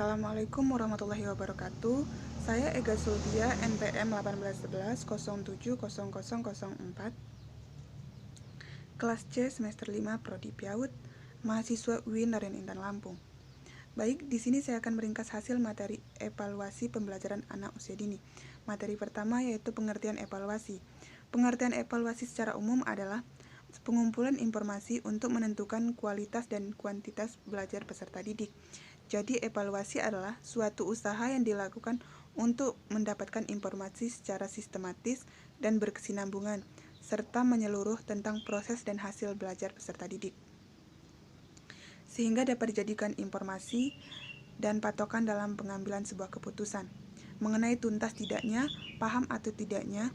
Assalamualaikum warahmatullahi wabarakatuh. Saya Ega Sultia, NPM 1811-070004, kelas C semester 5 Prodi PIAUD, mahasiswa UIN Raden Intan Lampung. Baik, di sini saya akan meringkas hasil materi evaluasi pembelajaran anak usia dini. Materi pertama yaitu pengertian evaluasi. Pengertian evaluasi secara umum adalah pengumpulan informasi untuk menentukan kualitas dan kuantitas belajar peserta didik. Jadi, evaluasi adalah suatu usaha yang dilakukan untuk mendapatkan informasi secara sistematis dan berkesinambungan, serta menyeluruh tentang proses dan hasil belajar peserta didik, sehingga dapat dijadikan informasi dan patokan dalam pengambilan sebuah keputusan mengenai tuntas tidaknya, paham atau tidaknya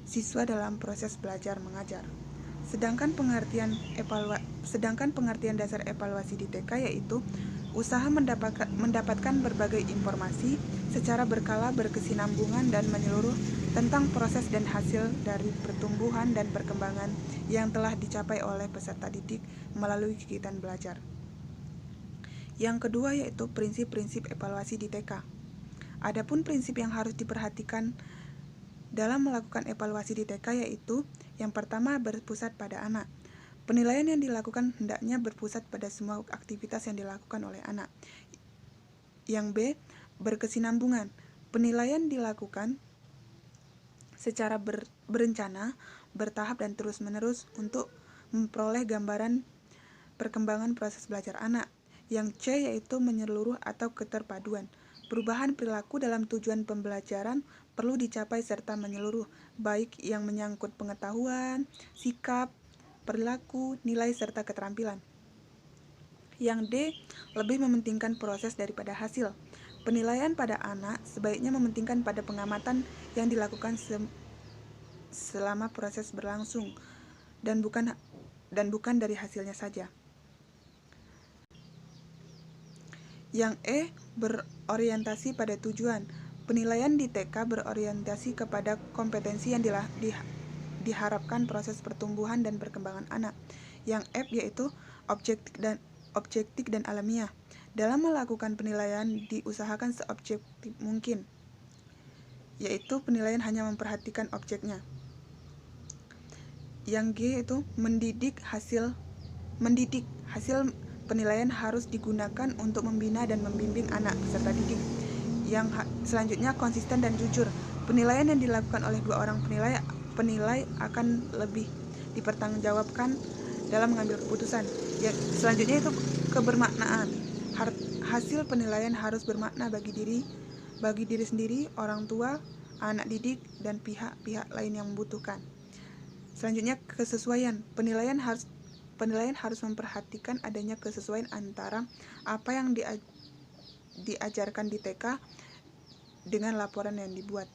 siswa dalam proses belajar mengajar. Sedangkan pengertian dasar evaluasi di TK yaitu usaha mendapatkan berbagai informasi secara berkala, berkesinambungan, dan menyeluruh tentang proses dan hasil dari pertumbuhan dan perkembangan yang telah dicapai oleh peserta didik melalui kegiatan belajar. Yang kedua yaitu prinsip-prinsip evaluasi di TK. Adapun prinsip yang harus diperhatikan dalam melakukan evaluasi di TK yaitu yang pertama, berpusat pada anak. Penilaian yang dilakukan hendaknya berpusat pada semua aktivitas yang dilakukan oleh anak. Yang B, berkesinambungan. Penilaian dilakukan secara berencana, bertahap, dan terus-menerus untuk memperoleh gambaran perkembangan proses belajar anak. Yang C yaitu menyeluruh atau keterpaduan. Perubahan perilaku dalam tujuan pembelajaran perlu dicapai serta menyeluruh, baik yang menyangkut pengetahuan, sikap, perilaku, nilai, serta keterampilan. Yang D, lebih mementingkan proses daripada hasil. Penilaian pada anak sebaiknya mementingkan pada pengamatan yang dilakukan selama proses berlangsung dan bukan dari hasilnya saja. Yang E, berorientasi pada tujuan. Penilaian di TK berorientasi kepada kompetensi yang diharapkan proses pertumbuhan dan perkembangan anak. Yang F yaitu objektif dan alamiah. Dalam melakukan penilaian diusahakan seobjektif mungkin, yaitu penilaian hanya memperhatikan objeknya. Yang G yaitu mendidik. Hasil penilaian harus digunakan untuk membina dan membimbing anak peserta didik. Yang selanjutnya, konsisten dan jujur. Penilaian yang dilakukan oleh dua orang penilai akan lebih dipertanggungjawabkan dalam mengambil keputusan. Yang selanjutnya itu kebermaknaan. Hasil penilaian harus bermakna bagi diri sendiri, orang tua, anak didik, dan pihak-pihak lain yang membutuhkan. Selanjutnya, kesesuaian. Penilaian harus memperhatikan adanya kesesuaian antara apa yang diajarkan di TK dengan laporan yang dibuat.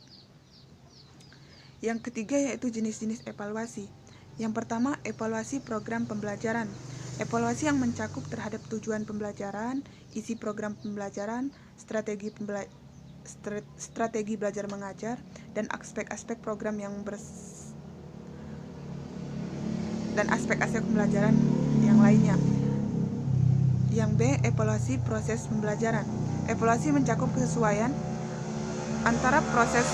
Yang ketiga yaitu jenis-jenis evaluasi. Yang pertama, evaluasi program pembelajaran. Evaluasi yang mencakup terhadap tujuan pembelajaran, isi program pembelajaran, strategi belajar mengajar, dan aspek-aspek program dan aspek-aspek pembelajaran yang lainnya. Yang B, evaluasi proses pembelajaran. Evaluasi mencakup kesesuaian antara proses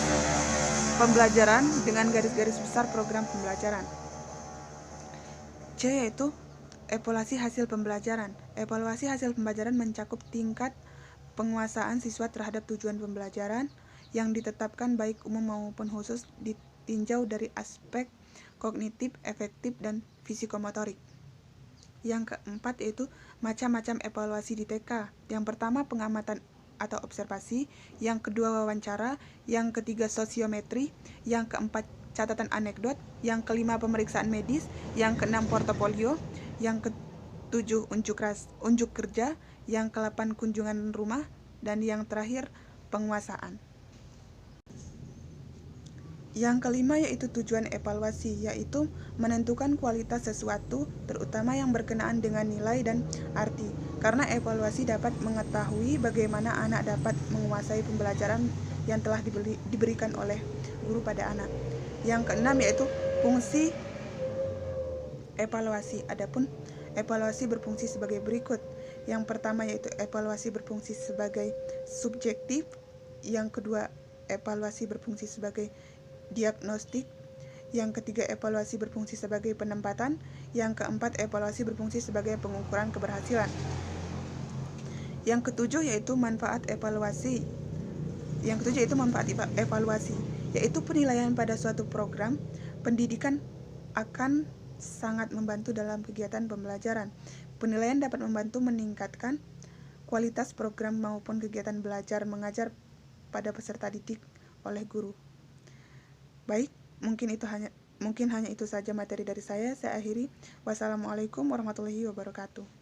pembelajaran dengan garis-garis besar program pembelajaran. C yaitu evaluasi hasil pembelajaran. Evaluasi hasil pembelajaran mencakup tingkat penguasaan siswa terhadap tujuan pembelajaran yang ditetapkan baik umum maupun khusus, ditinjau dari aspek kognitif, efektif, dan fisikomotorik. Yang keempat yaitu macam-macam evaluasi di TK. Yang pertama, pengamatan atau observasi. Yang kedua, wawancara. Yang ketiga, sosiometri. Yang keempat, catatan anekdot. Yang kelima, pemeriksaan medis. Yang keenam, portofolio. Yang ketujuh, unjuk kerja. Yang ke-8, kunjungan rumah. Dan yang terakhir, penguasaan. Yang kelima yaitu tujuan evaluasi, yaitu menentukan kualitas sesuatu, terutama yang berkenaan dengan nilai dan arti. Karena evaluasi dapat mengetahui bagaimana anak dapat menguasai pembelajaran yang telah diberikan oleh guru pada anak. Yang keenam yaitu fungsi evaluasi. Adapun evaluasi berfungsi sebagai berikut. Yang pertama yaitu evaluasi berfungsi sebagai subjektif, yang kedua evaluasi berfungsi sebagai diagnostik, yang ketiga evaluasi berfungsi sebagai penempatan, yang keempat evaluasi berfungsi sebagai pengukuran keberhasilan. Yang ketujuh yaitu manfaat evaluasi. Yaitu penilaian pada suatu program pendidikan akan sangat membantu dalam kegiatan pembelajaran. Penilaian dapat membantu meningkatkan kualitas program maupun kegiatan belajar mengajar pada peserta didik oleh guru. Baik, mungkin hanya itu saja materi dari saya. Saya akhiri. Wassalamualaikum warahmatullahi wabarakatuh.